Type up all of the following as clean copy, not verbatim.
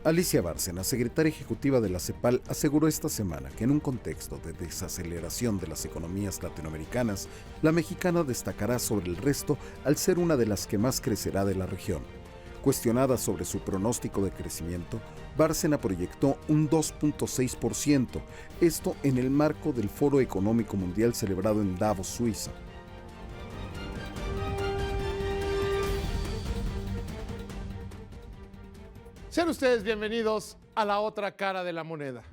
Alicia Bárcena, secretaria ejecutiva de la CEPAL, aseguró esta semana que en un contexto de desaceleración de las economías latinoamericanas, la mexicana destacará sobre el resto al ser una de las que más crecerá de la región. Cuestionada sobre su pronóstico de crecimiento, Bárcena proyectó un 2.6%, esto en el marco del Foro Económico Mundial celebrado en Davos, Suiza. Sean ustedes bienvenidos a la otra cara de la moneda.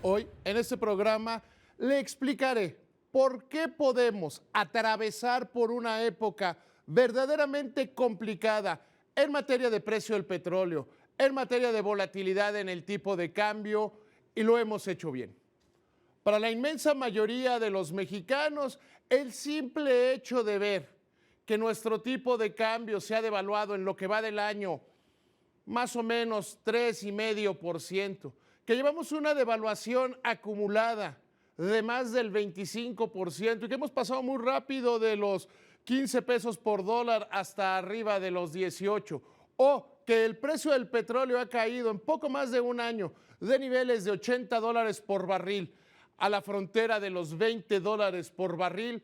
Hoy, en este programa, le explicaré por qué podemos atravesar por una época verdaderamente complicada en materia de precio del petróleo, en materia de volatilidad en el tipo de cambio, y lo hemos hecho bien. Para la inmensa mayoría de los mexicanos, el simple hecho de ver que nuestro tipo de cambio se ha devaluado en lo que va del año más o menos 3,5%, que llevamos una devaluación acumulada de más del 25% y que hemos pasado muy rápido de los 15 pesos por dólar hasta arriba de los 18, o que el precio del petróleo ha caído en poco más de un año de niveles de $80 por barril a la frontera de los $20 por barril,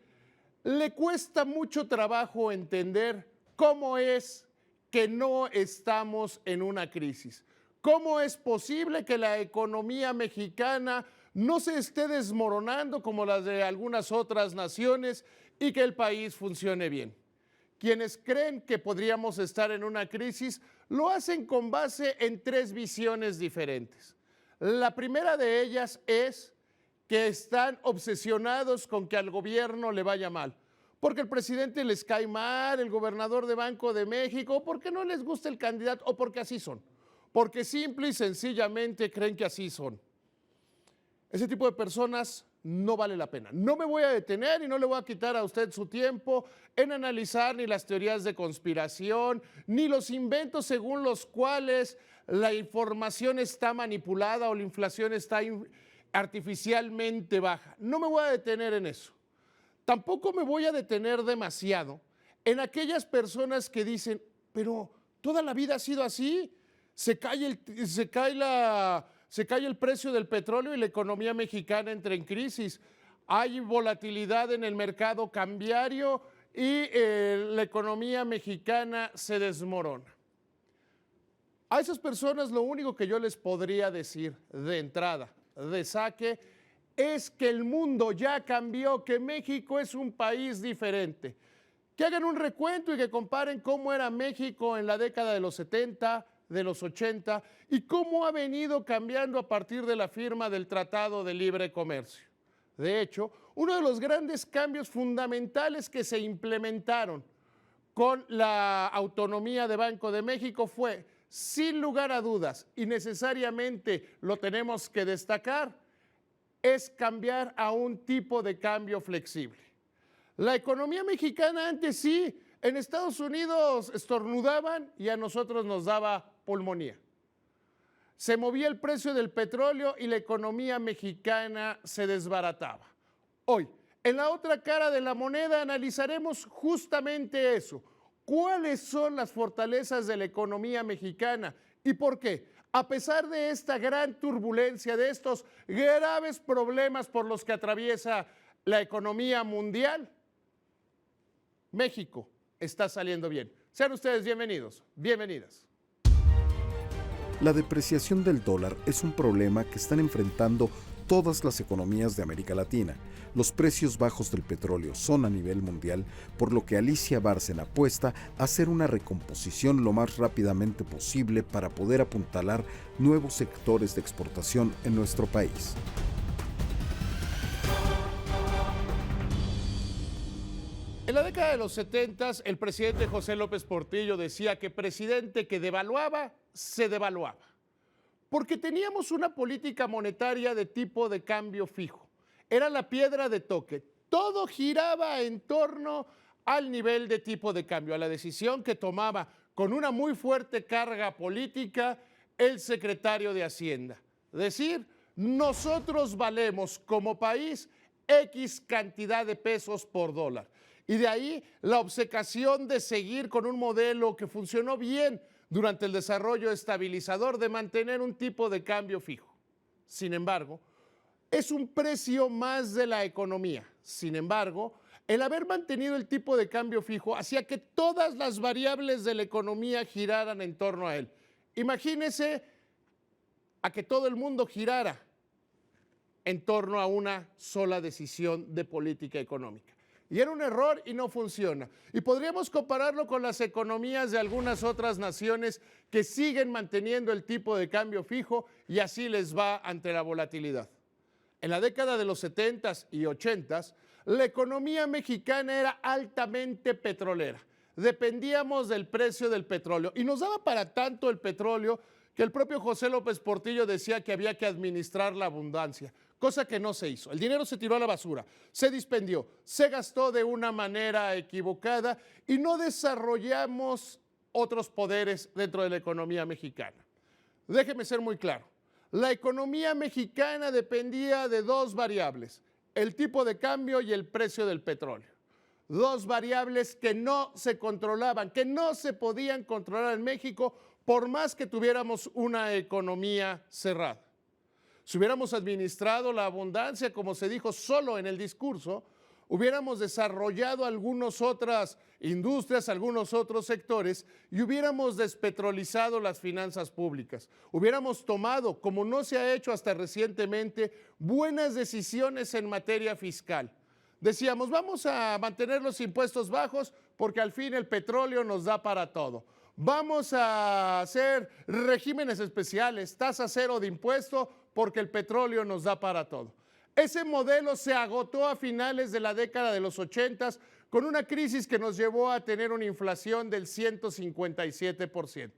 le cuesta mucho trabajo entender cómo es que no estamos en una crisis. ¿Cómo es posible que la economía mexicana no se esté desmoronando como las de algunas otras naciones y que el país funcione bien? Quienes creen que podríamos estar en una crisis lo hacen con base en tres visiones diferentes. La primera de ellas es que están obsesionados con que al gobierno le vaya mal, porque el presidente les cae mal, el gobernador de Banco de México, porque no les gusta el candidato o porque así son, porque simple y sencillamente creen que así son. Ese tipo de personas no vale la pena. No me voy a detener y no le voy a quitar a usted su tiempo en analizar ni las teorías de conspiración, ni los inventos según los cuales la información está manipulada o la inflación está artificialmente baja. No me voy a detener en eso. Tampoco me voy a detener demasiado en aquellas personas que dicen, pero toda la vida ha sido así, se cae el precio del petróleo y la economía mexicana entra en crisis, hay volatilidad en el mercado cambiario y la economía mexicana se desmorona. A esas personas lo único que yo les podría decir de entrada, de saque, es que el mundo ya cambió, que México es un país diferente. Que hagan un recuento y que comparen cómo era México en la década de los 70, de los 80 y cómo ha venido cambiando a partir de la firma del Tratado de Libre Comercio. De hecho, uno de los grandes cambios fundamentales que se implementaron con la autonomía de Banco de México fue, sin lugar a dudas, y necesariamente lo tenemos que destacar, es cambiar a un tipo de cambio flexible. La economía mexicana antes sí, en Estados Unidos estornudaban y a nosotros nos daba pulmonía. Se movía el precio del petróleo y la economía mexicana se desbarataba. Hoy, en la otra cara de la moneda, analizaremos justamente eso. ¿Cuáles son las fortalezas de la economía mexicana y por qué? A pesar de esta gran turbulencia, de estos graves problemas por los que atraviesa la economía mundial, México está saliendo bien. Sean ustedes bienvenidos, bienvenidas. La depreciación del dólar es un problema que están enfrentando todas las economías de América Latina. Los precios bajos del petróleo son a nivel mundial, por lo que Alicia Bárcena apuesta a hacer una recomposición lo más rápidamente posible para poder apuntalar nuevos sectores de exportación en nuestro país. En la década de los 70, el presidente José López Portillo decía que presidente que devaluaba, se devaluaba. Porque teníamos una política monetaria de tipo de cambio fijo. Era la piedra de toque. Todo giraba en torno al nivel de tipo de cambio, a la decisión que tomaba con una muy fuerte carga política el secretario de Hacienda. Decir, nosotros valemos como país X cantidad de pesos por dólar. Y de ahí la obcecación de seguir con un modelo que funcionó bien durante el desarrollo estabilizador de mantener un tipo de cambio fijo. Sin embargo, es un precio más de la economía. Sin embargo, el haber mantenido el tipo de cambio fijo hacía que todas las variables de la economía giraran en torno a él. Imagínese a que todo el mundo girara en torno a una sola decisión de política económica. Y era un error y no funciona. Y podríamos compararlo con las economías de algunas otras naciones que siguen manteniendo el tipo de cambio fijo y así les va ante la volatilidad. En la década de los 70s y 80s, la economía mexicana era altamente petrolera. Dependíamos del precio del petróleo y nos daba para tanto el petróleo que el propio José López Portillo decía que había que administrar la abundancia, cosa que no se hizo. El dinero se tiró a la basura, se dispendió, se gastó de una manera equivocada y no desarrollamos otros poderes dentro de la economía mexicana. Déjeme ser muy claro. La economía mexicana dependía de dos variables, el tipo de cambio y el precio del petróleo. Dos variables que no se controlaban, que no se podían controlar en México por más que tuviéramos una economía cerrada. Si hubiéramos administrado la abundancia, como se dijo solo en el discurso, hubiéramos desarrollado algunas otras industrias, algunos otros sectores y hubiéramos despetrolizado las finanzas públicas. Hubiéramos tomado, como no se ha hecho hasta recientemente, buenas decisiones en materia fiscal. Decíamos, vamos a mantener los impuestos bajos porque al fin el petróleo nos da para todo. Vamos a hacer regímenes especiales, tasa cero de impuesto porque el petróleo nos da para todo. Ese modelo se agotó a finales de la década de los 80s con una crisis que nos llevó a tener una inflación del 157%.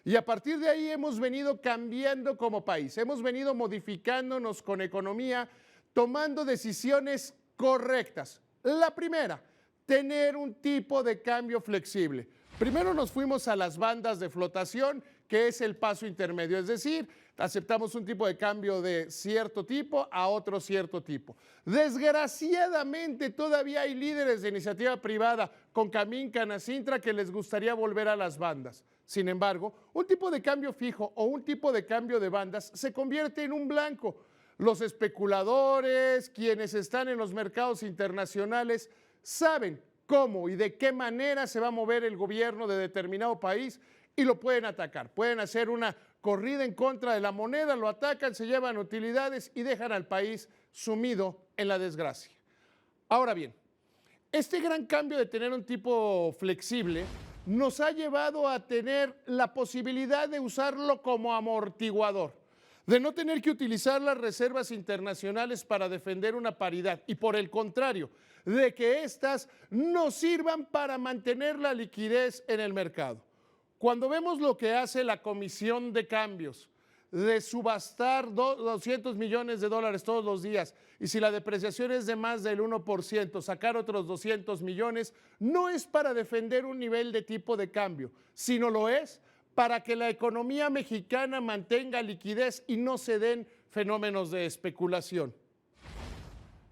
Y a partir de ahí hemos venido cambiando como país, hemos venido modificándonos con economía, tomando decisiones correctas. La primera, tener un tipo de cambio flexible. Primero nos fuimos a las bandas de flotación, que es el paso intermedio, es decir, aceptamos un tipo de cambio de cierto tipo a otro cierto tipo. Desgraciadamente todavía hay líderes de iniciativa privada con Camín Canacintra que les gustaría volver a las bandas. Sin embargo, un tipo de cambio fijo o un tipo de cambio de bandas se convierte en un blanco. Los especuladores, quienes están en los mercados internacionales, saben cómo y de qué manera se va a mover el gobierno de determinado país y lo pueden atacar. Pueden hacer una corrida en contra de la moneda, lo atacan, se llevan utilidades y dejan al país sumido en la desgracia. Ahora bien, este gran cambio de tener un tipo flexible nos ha llevado a tener la posibilidad de usarlo como amortiguador, de no tener que utilizar las reservas internacionales para defender una paridad y por el contrario, de que éstas nos sirvan para mantener la liquidez en el mercado. Cuando vemos lo que hace la Comisión de Cambios, de subastar 200 millones de dólares todos los días, y si la depreciación es de más del 1%, sacar otros 200 millones, no es para defender un nivel de tipo de cambio, sino lo es para que la economía mexicana mantenga liquidez y no se den fenómenos de especulación.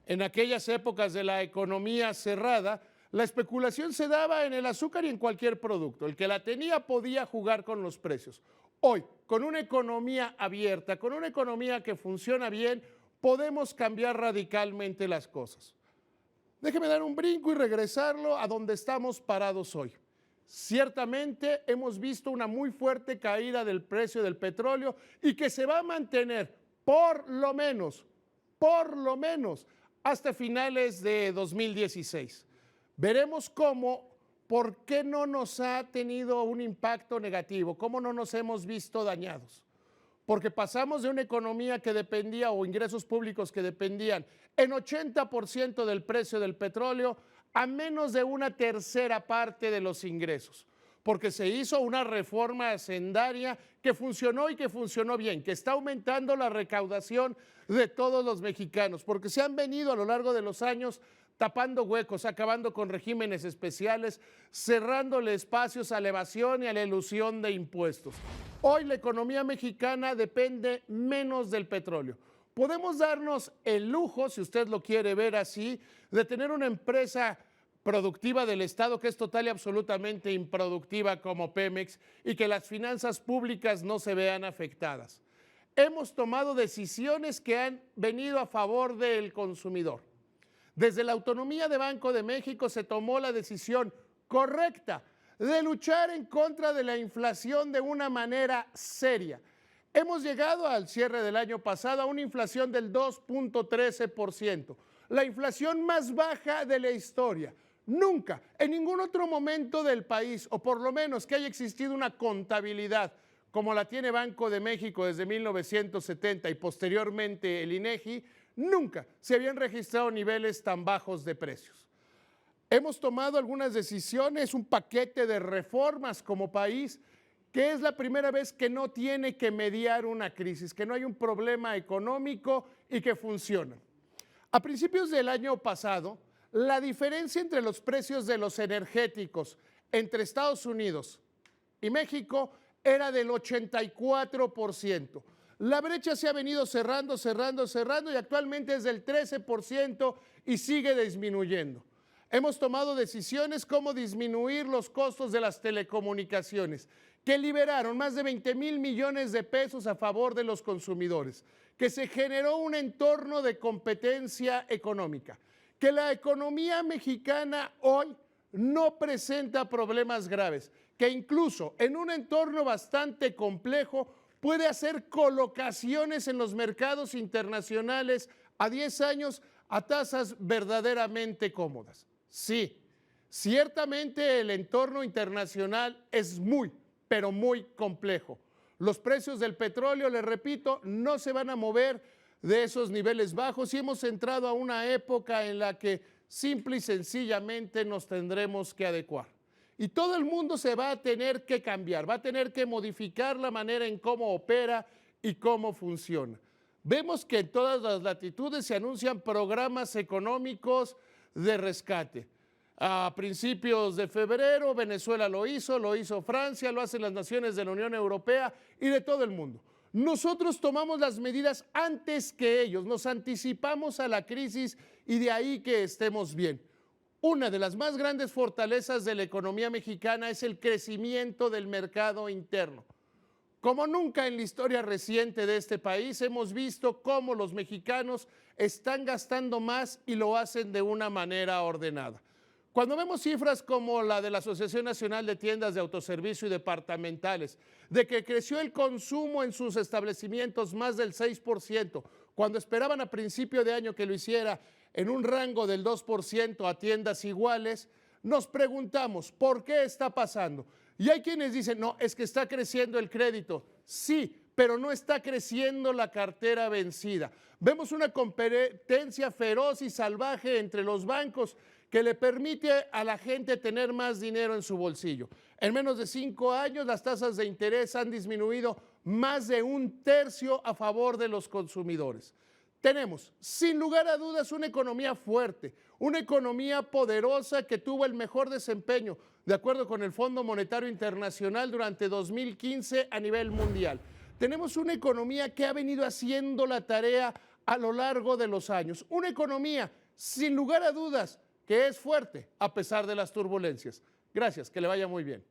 En aquellas épocas de la economía cerrada, la especulación se daba en el azúcar y en cualquier producto. El que la tenía podía jugar con los precios. Hoy, con una economía abierta, con una economía que funciona bien, podemos cambiar radicalmente las cosas. Déjeme dar un brinco y regresarlo a donde estamos parados hoy. Ciertamente hemos visto una muy fuerte caída del precio del petróleo y que se va a mantener por lo menos, hasta finales de 2016. Veremos por qué no nos ha tenido un impacto negativo, cómo no nos hemos visto dañados. Porque pasamos de una economía que dependía o ingresos públicos que dependían en 80% del precio del petróleo a menos de una tercera parte de los ingresos. Porque se hizo una reforma hacendaria que funcionó y que funcionó bien, que está aumentando la recaudación de todos los mexicanos, porque se han venido a lo largo de los años tapando huecos, acabando con regímenes especiales, cerrándole espacios a la evasión y a la elusión de impuestos. Hoy la economía mexicana depende menos del petróleo. podemos darnos el lujo, si usted lo quiere ver así, de tener una empresa productiva del Estado que es total y absolutamente improductiva como Pemex y que las finanzas públicas no se vean afectadas. Hemos tomado decisiones que han venido a favor del consumidor. Desde la autonomía de Banco de México se tomó la decisión correcta de luchar en contra de la inflación de una manera seria. Hemos llegado al cierre del año pasado a una inflación del 2.13%, la inflación más baja de la historia. Nunca, en ningún otro momento del país, o por lo menos que haya existido una contabilidad como la tiene Banco de México desde 1970 y posteriormente el INEGI, nunca se habían registrado niveles tan bajos de precios. Hemos tomado algunas decisiones, un paquete de reformas como país, que es la primera vez que no tiene que mediar una crisis, que no hay un problema económico y que funciona. A principios del año pasado, la diferencia entre los precios de los energéticos entre Estados Unidos y México era del 84%. La brecha se ha venido cerrando y actualmente es del 13% y sigue disminuyendo. Hemos tomado decisiones como disminuir los costos de las telecomunicaciones, que liberaron más de 20,000 millones de pesos a favor de los consumidores, que se generó un entorno de competencia económica, que la economía mexicana hoy no presenta problemas graves, que incluso en un entorno bastante complejo puede hacer colocaciones en los mercados internacionales a 10 años a tasas verdaderamente cómodas. Sí, ciertamente el entorno internacional es muy, pero muy complejo. Los precios del petróleo, les repito, no se van a mover de esos niveles bajos y hemos entrado a una época en la que simple y sencillamente nos tendremos que adecuar. Y todo el mundo se va a tener que cambiar, va a tener que modificar la manera en cómo opera y cómo funciona. Vemos que en todas las latitudes se anuncian programas económicos de rescate. A principios de febrero Venezuela lo hizo Francia, lo hacen las naciones de la Unión Europea y de todo el mundo. Nosotros tomamos las medidas antes que ellos, nos anticipamos a la crisis y de ahí que estemos bien. Una de las más grandes fortalezas de la economía mexicana es el crecimiento del mercado interno. Como nunca en la historia reciente de este país hemos visto cómo los mexicanos están gastando más y lo hacen de una manera ordenada. Cuando vemos cifras como la de la Asociación Nacional de Tiendas de Autoservicio y Departamentales, de que creció el consumo en sus establecimientos más del 6%, cuando esperaban a principio de año que lo hiciera en un rango del 2% a tiendas iguales, nos preguntamos, ¿por qué está pasando? Y hay quienes dicen, no, es que está creciendo el crédito. Sí, pero no está creciendo la cartera vencida. Vemos una competencia feroz y salvaje entre los bancos que le permite a la gente tener más dinero en su bolsillo. En menos de 5 años, las tasas de interés han disminuido más de 1/3 a favor de los consumidores. Tenemos, sin lugar a dudas, una economía fuerte, una economía poderosa que tuvo el mejor desempeño, de acuerdo con el Fondo Monetario Internacional, durante 2015 a nivel mundial. Tenemos una economía que ha venido haciendo la tarea a lo largo de los años. Una economía, sin lugar a dudas, que es fuerte a pesar de las turbulencias. Gracias, que le vaya muy bien.